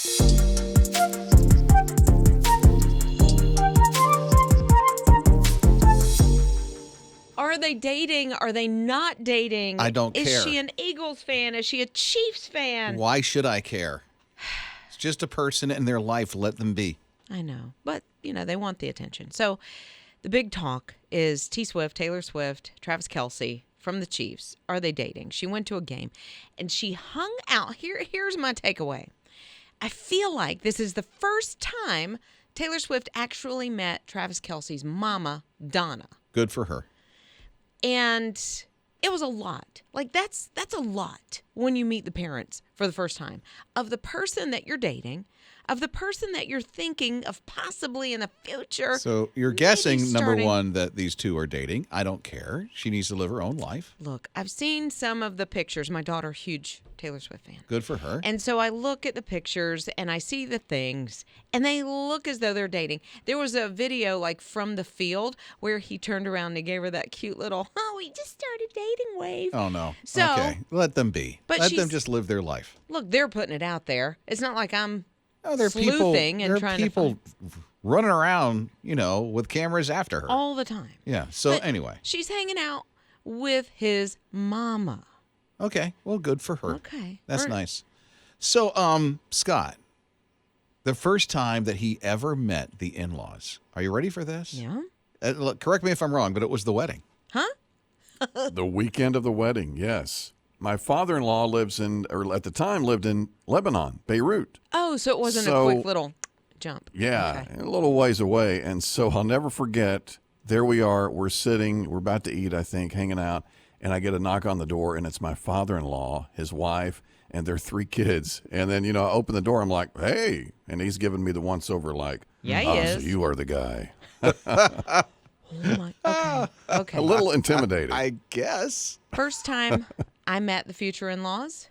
Are they dating? Are they not dating? I don't care. Is she an Eagles fan? Is she a Chiefs fan? Why should I care? It's just a person in their life. Let them be. I know. But, they want the attention. So the big talk is Taylor Swift, Travis Kelce from the Chiefs. Are they dating? She went to a game and she hung out. Here's my takeaway. I feel like this is the first time Taylor Swift actually met Travis Kelce's mama, Donna. Good for her. And it was a lot. Like, that's a lot when you meet the parents for the first time of the person that you're dating, of the person that you're thinking of possibly in the future. So you're guessing, number one, that these two are dating. I don't care. She needs to live her own life. Look, I've seen some of the pictures. My daughter, huge Taylor Swift fan. Good for her. And so I look at the pictures and I see the things and they look as though they're dating. There was a video like from the field where he turned around and gave her that cute little, we just started dating wave. Oh, no. So, okay. Let them be. Let them just live their life. Look, they're putting it out there. It's not like I'm there are sleuthing people, and trying to find running around, with cameras after her. all the time. Yeah. So But anyway. she's hanging out with his mama. Okay. Well, good for her. Okay. That's nice. So, Scott, the first time that he ever met the in-laws. Are you ready for this? Yeah. Look, correct me if I'm wrong, but it was the wedding. Huh? The weekend of the wedding, yes. My father-in-law lived in Lebanon, Beirut. Oh, so it wasn't a quick little jump. Yeah, Okay. a little ways away. And so I'll never forget, there we are, we're about to eat, I think, hanging out, and I get a knock on the door, and it's my father-in-law, his wife, and their 3 kids. And then, I open the door, I'm like, hey, and he's giving me the once-over like, Yeah, he is. So you are the guy. Oh my. Okay. A little intimidating. I guess. First time I met the future in-laws,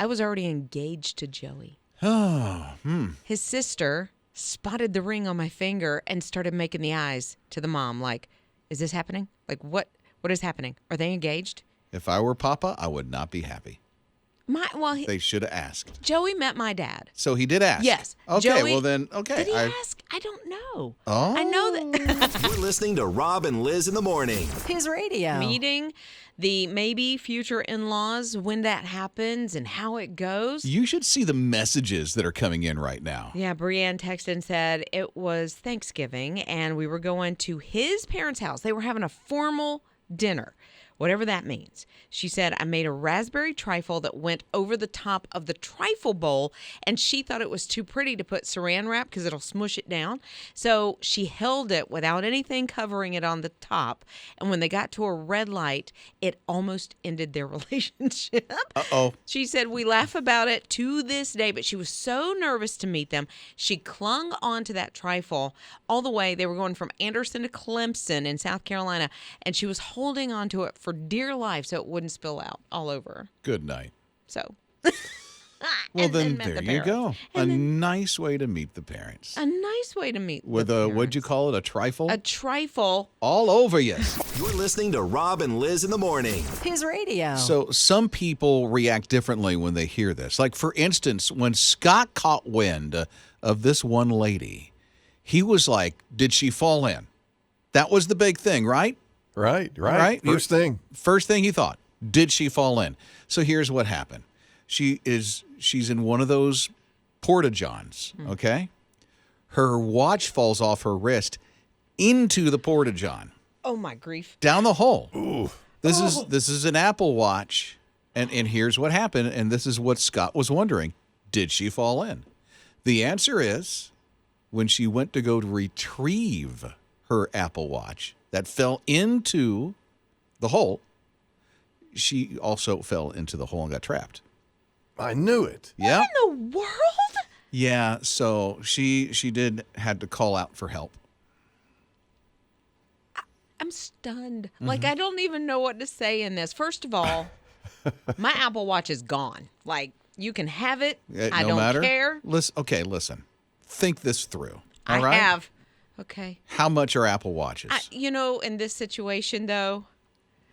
I was already engaged to Joey. His sister spotted the ring on my finger and started making the eyes to the mom like, is this happening? Like, what is happening? Are they engaged? If I were Papa, I would not be happy. They should have asked. Joey met my dad. So he did ask. Yes. Okay, Joey, well then, okay. Did he ask? I don't know. Oh. I know that. You're listening to Rob and Lizz in the morning. His radio. Meeting the maybe future in-laws, when that happens and how it goes. You should see the messages that are coming in right now. Yeah, Brienne texted and said it was Thanksgiving and we were going to his parents' house. They were having a formal dinner, whatever that means. She said, I made a raspberry trifle that went over the top of the trifle bowl, and she thought it was too pretty to put saran wrap because it'll smush it down. So she held it without anything covering it on the top, and when they got to a red light, it almost ended their relationship. Uh-oh. She said, we laugh about it to this day, but she was so nervous to meet them. She clung onto that trifle all the way. They were going from Anderson to Clemson in South Carolina, and she was holding onto it for dear life so it wouldn't spill out all over her. Good night. So. Well, then met there the you go. And nice way to meet the parents. A nice way to meet With the a, parents. what'd you call it, a trifle? A trifle. All over you. You're listening to Rob and Lizz in the morning. His radio. So some people react differently when they hear this. Like, for instance, when Scott caught wind of this one lady, he was like, did she fall in? That was the big thing, right? Right. First thing he thought, did she fall in? So here's what happened. She's in one of those porta-johns, okay? Her watch falls off her wrist into the porta-john. Oh, my grief. Down the hole. Ooh. This is an Apple Watch, and here's what happened, and this is what Scott was wondering. Did she fall in? The answer is, when she went to go to retrieve her Apple Watch that fell into the hole, she also fell into the hole and got trapped. I knew it. Yeah. What in the world? Yeah, so she had to call out for help. I'm stunned. Like, I don't even know what to say in this. First of all, my Apple Watch is gone. Like, you can have it. I don't care. Listen. Think this through. I All right? have. Okay. How much are Apple Watches? In this situation, though.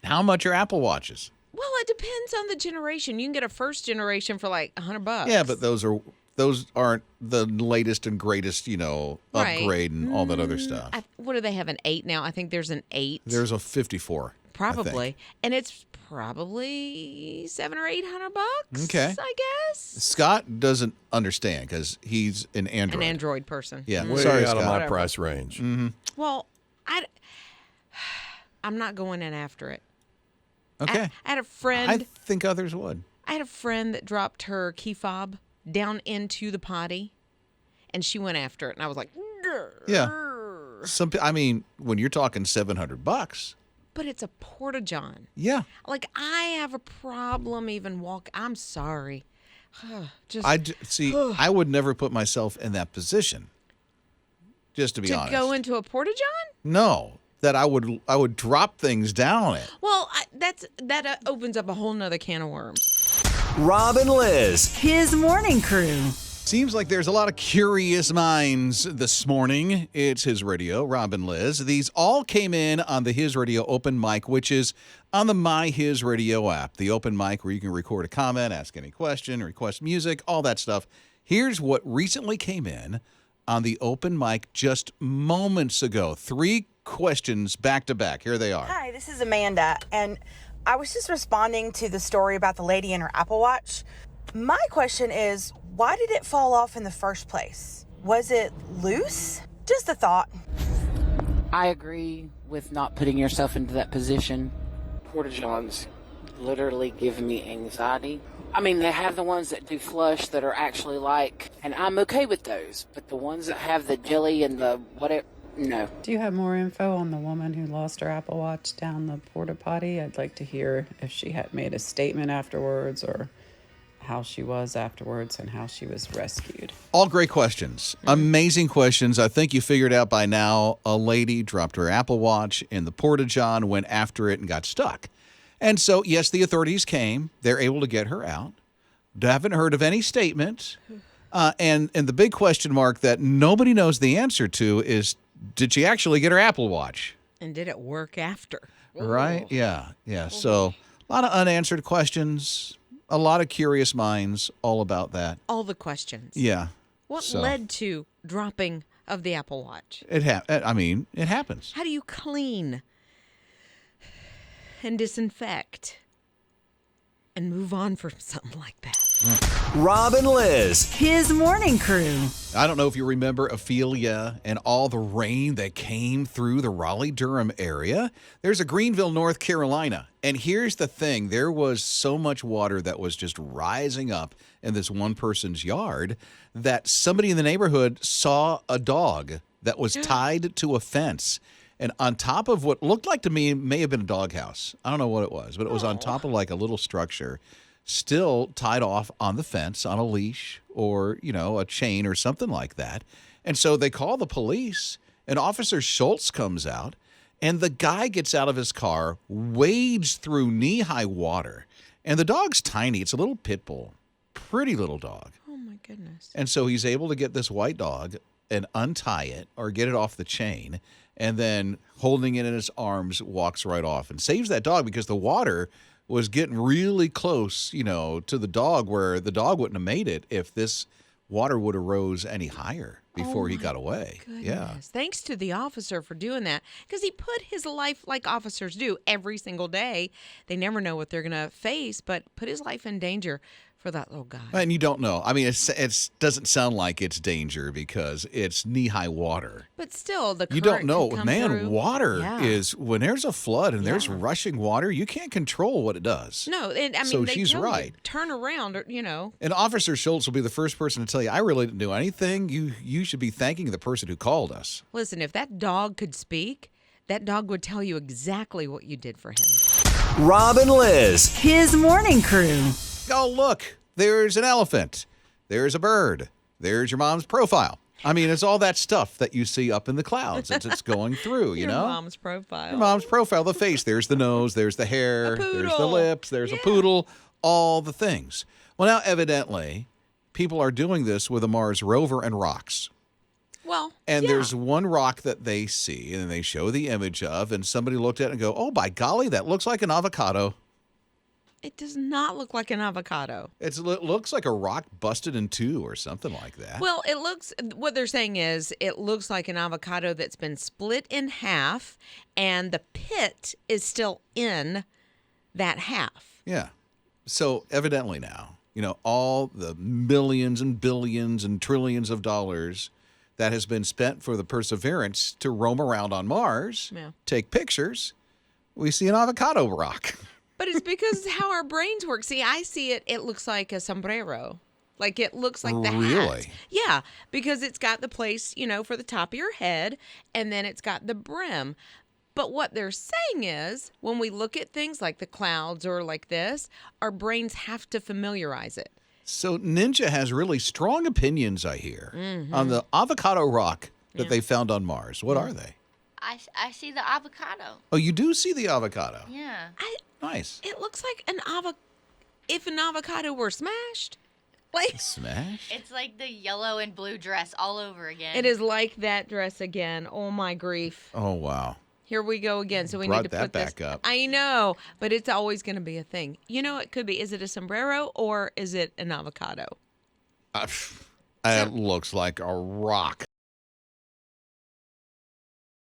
How much are Apple Watches? Well, it depends on the generation. You can get a first generation for like $100. Yeah, but those are those aren't the latest and greatest, Right. upgrade and all that other stuff. What do they have, an 8 now? I think there's an 8. There's a 54. I Probably. think. And it's probably $700 or $800, Okay. I guess. Scott doesn't understand because he's an Android. An Android person. Yeah. Way Sorry, out of Scott. my Whatever. price range. Well, I'm not going in after it. Okay. I had a friend. I think others would. I had a friend that dropped her key fob down into the potty, and she went after it, and I was like, Yeah. When you're talking $700, but it's a porta-john. yeah. Like, I have a problem even I'm sorry. Just I would never put myself in that position. Just to be honest. to go into a porta-john? No, that I would drop things down it. Well, that opens up a whole nother can of worms. Rob and Lizz. His morning crew. Seems like there's a lot of curious minds this morning. It's His Radio, Rob and Lizz. These all came in on the His Radio open mic, which is on the My His Radio app, the open mic where you can record a comment, ask any question, request music, all that stuff. Here's what recently came in on the open mic just moments ago. 3 questions back to back. Here they are. Hi, this is Amanda, and I was just responding to the story about the lady and her Apple Watch. My question is, why did it fall off in the first place? Was it loose? Just a thought. I agree with not putting yourself into that position. Porta-johns literally give me anxiety. I mean, they have the ones that do flush that are actually and I'm okay with those, but the ones that have the jelly and the whatever, no. Do you have more info on the woman who lost her Apple Watch down the porta potty? I'd like to hear if she had made a statement afterwards or how she was afterwards and how she was rescued. All great questions. Amazing questions. I think you figured out by now a lady dropped her Apple Watch in the porta-john, went after it, and got stuck. And so, yes, the authorities came. They're able to get her out. Haven't heard of any statement. And the big question mark that nobody knows the answer to is, did she actually get her Apple Watch? And did it work after? Right? Yeah. So a lot of unanswered questions, a lot of curious minds all about that. All the questions. Yeah. What led to dropping of the Apple Watch? It happens. How do you clean and disinfect and move on from something like that? Rob and Lizz. His morning crew. I don't know if you remember Ophelia and all the rain that came through the Raleigh-Durham area. There's a Greenville, North Carolina. And here's the thing. There was so much water that was just rising up in this one person's yard that somebody in the neighborhood saw a dog that was tied to a fence. And on top of what looked like to me may have been a doghouse. I don't know what it was, but it was on top of like a little structure, still tied off on the fence on a leash or, a chain or something like that. And so they call the police, and Officer Schultz comes out, and the guy gets out of his car, wades through knee-high water, and the dog's tiny. It's a little pit bull, pretty little dog. Oh, my goodness. And so he's able to get this white dog and untie it or get it off the chain, and then holding it in his arms, walks right off and saves that dog because the water was getting really close, to the dog where the dog wouldn't have made it if this water would have rose any higher before he got away. Goodness. Yeah. Thanks to the officer for doing that, because he put his life, like officers do every single day. They never know what they're going to face, but put his life in danger for that little guy. And you don't know. I mean, it doesn't sound like it's danger because it's knee-high water. But still, the current You don't know. can come Man, through. water Yeah. is, when there's a flood and there's Yeah. rushing water, you can't control what it does. No, and I mean, So they she's tell you, right. turn around, or, And Officer Schultz will be the first person to tell you, I really didn't do anything. You should be thanking the person who called us. Listen, if that dog could speak, that dog would tell you exactly what you did for him. Rob and Lizz. His morning crew. Oh, look, there's an elephant. There's a bird. There's your mom's profile. I mean, it's all that stuff that you see up in the clouds as it's going through, Your mom's profile. Your mom's profile, the face. There's the nose, there's the hair, A there's the poodle. lips, there's a poodle, all the things. Well, now, evidently, people are doing this with a Mars rover and rocks. Well, And yeah. there's one rock that they see and they show the image of, and somebody looked at it and go, oh, by golly, that looks like an avocado. It does not look like an avocado. It looks like a rock busted in two or something like that. Well, what they're saying is it looks like an avocado that's been split in half, and the pit is still in that half. Yeah. So evidently now, all the millions and billions and trillions of dollars that has been spent for the Perseverance to roam around on Mars, take pictures, we see an avocado rock. But it's because how our brains work. See, I see it looks like a sombrero. Like it looks like the hat. Really? Yeah, because it's got the place, for the top of your head, and then it's got the brim. But what they're saying is when we look at things like the clouds or like this, our brains have to familiarize it. So Ninja has really strong opinions, I hear, on the avocado rock that they found on Mars. What are they? I see the avocado. Oh, you do see the avocado? Yeah. Nice. It looks like if an avocado were smashed. Smash? It's like the yellow and blue dress all over again. It is like that dress again. Oh, my grief. Oh, wow. Here we go again. So we Brought need to that put this back up. I know, but it's always going to be a thing. It could be. Is it a sombrero or is it an avocado? It looks like a rock.